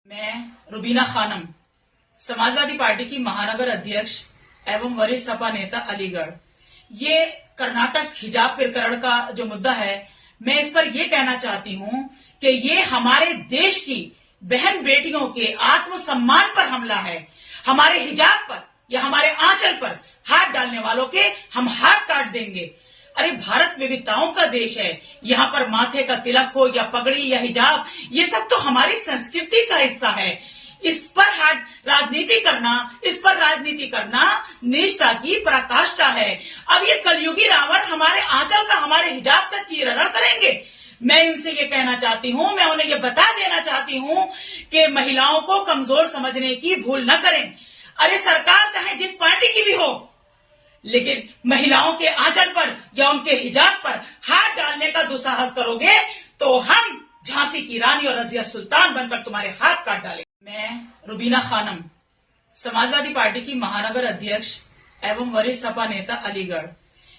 मैं रुबीना खानम, समाजवादी पार्टी की महानगर अध्यक्ष एवं वरिष्ठ सपा नेता अलीगढ़। ये कर्नाटक हिजाब प्रकरण का जो मुद्दा है, मैं इस पर यह कहना चाहती हूं कि ये हमारे देश की बहन बेटियों के आत्मसम्मान पर हमला है। हमारे हिजाब पर या हमारे आंचल पर हाथ डालने वालों के हम हाथ काट देंगे। अरे भारत विविधताओं का देश है। यहाँ पर माथे का तिलक हो या पगड़ी या हिजाब, ये सब तो हमारी संस्कृति का हिस्सा है। इस पर राजनीति करना, इस पर राजनीति करना नीचता की पराकाष्ठा है। अब ये कलयुगी रावण हमारे आंचल का, हमारे हिजाब का चीरहरण करेंगे। मैं इनसे ये कहना चाहती हूँ, मैं उन्हें ये बता देना चाहती हूँ कि महिलाओं को कमजोर समझने की भूल न करें। अरे सरकार चाहे जिस पार्टी की भी हो, लेकिन महिलाओं के आंचल पर या उनके हिजाब पर हाथ डालने का दुस्साहस करोगे तो हम झांसी की रानी और रजिया सुल्तान बनकर तुम्हारे हाथ काट डालेंगे। मैं रुबीना खानम, समाजवादी पार्टी की महानगर अध्यक्ष एवं वरिष्ठ सपा नेता अलीगढ़।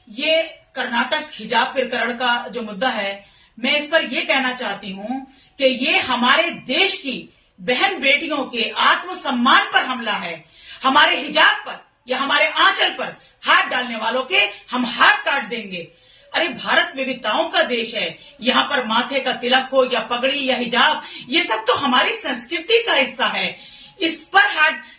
ये कर्नाटक हिजाब प्रकरण का जो मुद्दा है, मैं इस पर यह कहना चाहती हूं कि ये हमारे देश की बहन बेटियों के आत्मसम्मान पर हमला है। हमारे हिजाब पर या हमारे आंचल पर हाथ डालने वालों के हम हाथ काट देंगे। अरे भारत विविधताओं का देश है। यहाँ पर माथे का तिलक हो या पगड़ी या हिजाब, ये सब तो हमारी संस्कृति का हिस्सा है। इस पर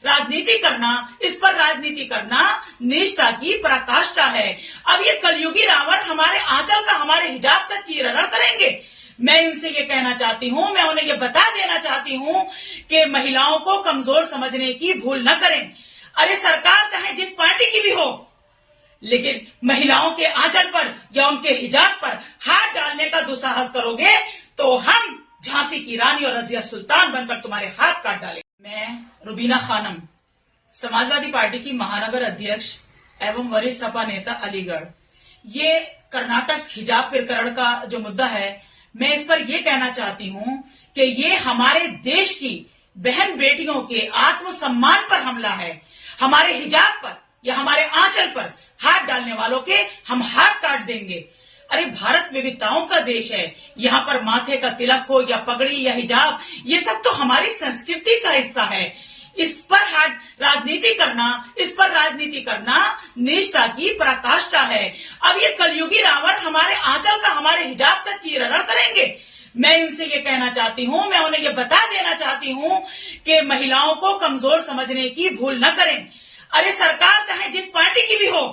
राजनीति करना, इस पर राजनीति करना नीचता की पराकाष्ठा है। अब ये कलयुगी रावण हमारे आंचल का, हमारे हिजाब का चीरहरण करेंगे। मैं इनसे ये कहना चाहती हूँ, मैं उन्हें ये बता देना चाहती हूँ कि महिलाओं को कमजोर समझने की भूल न करें। अरे सरकार चाहे जिस पार्टी की भी हो, लेकिन महिलाओं के आंचल पर या उनके हिजाब पर हाथ डालने का दुस्साहस करोगे तो हम झांसी की रानी और रजिया सुल्तान बनकर तुम्हारे हाथ काट डालेंगे। मैं रुबीना खानम, समाजवादी पार्टी की महानगर अध्यक्ष एवं वरिष्ठ सपा नेता अलीगढ़। ये कर्नाटक हिजाब प्रकरण का जो मुद्दा है, मैं इस पर यह कहना चाहती हूँ कि ये हमारे देश की बहन बेटियों के आत्मसम्मान पर हमला है। हमारे हिजाब पर या हमारे आंचल पर हाथ डालने वालों के हम हाथ काट देंगे। अरे भारत विविधताओं का देश है। यहाँ पर माथे का तिलक हो या पगड़ी या हिजाब, ये सब तो हमारी संस्कृति का हिस्सा है। इस पर राजनीति करना, इस पर राजनीति करना नीचता की पराकाष्ठा है। अब ये कलयुगी रावण हमारे आंचल का, हमारे हिजाब का चीरहरण करेंगे। मैं इनसे ये कहना चाहती हूँ, मैं उन्हें ये बता देना चाहती हूँ कि महिलाओं को कमजोर समझने की भूल न करें। अरे सरकार चाहे जिस पार्टी की भी हो,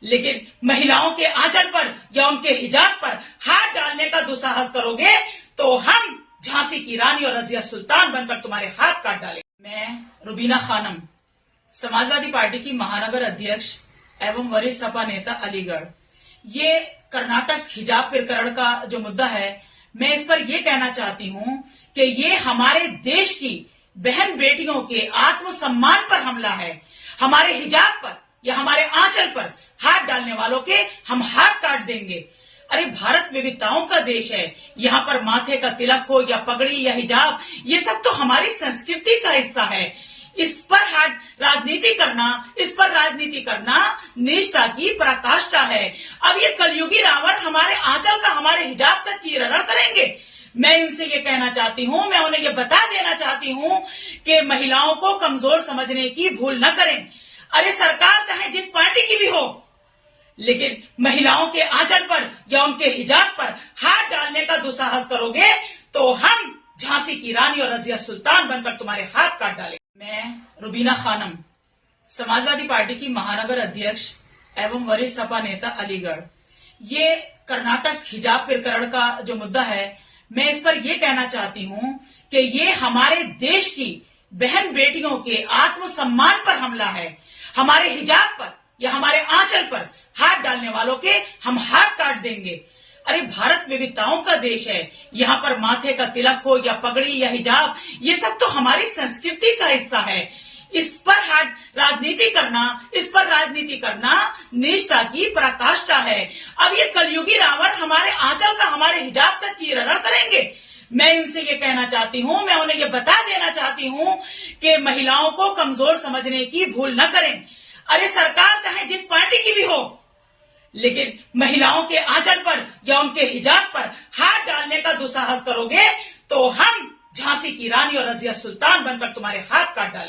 लेकिन महिलाओं के आंचल पर या उनके हिजाब पर हाथ डालने का दुस्साहस करोगे तो हम झांसी की रानी और रजिया सुल्तान बनकर तुम्हारे हाथ काट डालेंगे। मैं रुबीना खानम, समाजवादी पार्टी की महानगर अध्यक्ष एवं वरिष्ठ सपा नेता अलीगढ़। ये कर्नाटक हिजाब प्रकरण का जो मुद्दा है, मैं इस पर यह कहना चाहती हूँ कि ये हमारे देश की बहन बेटियों के आत्मसम्मान पर हमला है। हमारे हिजाब पर या हमारे आंचल पर हाथ डालने वालों के हम हाथ काट देंगे। अरे भारत विविधताओं का देश है। यहाँ पर माथे का तिलक हो या पगड़ी या हिजाब, ये सब तो हमारी संस्कृति का हिस्सा है। इस पर राजनीति करना, इस पर राजनीति करना नीचता की पराकाष्ठा है। अब ये कलयुगी रावण हमारे आंचल का, हमारे हिजाब का चीरहरण करेंगे। मैं इनसे ये कहना चाहती हूँ, मैं उन्हें ये बता देना चाहती हूँ कि महिलाओं को कमजोर समझने की भूल न करें। अरे सरकार चाहे जिस पार्टी की भी हो, लेकिन महिलाओं के आंचल पर या उनके हिजाब पर हाथ डालने का दुस्साहस करोगे तो हम झांसी की रानी और रजिया सुल्तान बनकर तुम्हारे हाथ काट डालेंगे। मैं रुबीना खानम, समाजवादी पार्टी की महानगर अध्यक्ष एवं वरिष्ठ सपा नेता अलीगढ़। ये कर्नाटक हिजाब प्रकरण का जो मुद्दा है, मैं इस पर यह कहना चाहती हूँ कि ये हमारे देश की बहन बेटियों के आत्मसम्मान पर हमला है। हमारे हिजाब पर या हमारे आंचल पर हाथ डालने वालों के हम हाथ काट देंगे। अरे भारत विविधताओं का देश है। यहाँ पर माथे का तिलक हो या पगड़ी या हिजाब, ये सब तो हमारी संस्कृति का हिस्सा है। इस पर राजनीति करना, इस पर राजनीति करना नीचता की पराकाष्ठा है। अब ये कलयुगी रावण हमारे आंचल का, हमारे हिजाब का चीरहरण करेंगे। मैं इनसे ये कहना चाहती हूँ, मैं उन्हें ये बता देना चाहती हूँ कि महिलाओं को कमजोर समझने की भूल न करें। अरे सरकार चाहे जिस पार्टी की भी हो, लेकिन महिलाओं के आंचल पर या उनके हिजाब पर हाथ डालने का दुस्साहस करोगे तो हम झांसी की रानी और रजिया सुल्तान बनकर तुम्हारे हाथ काट डाले।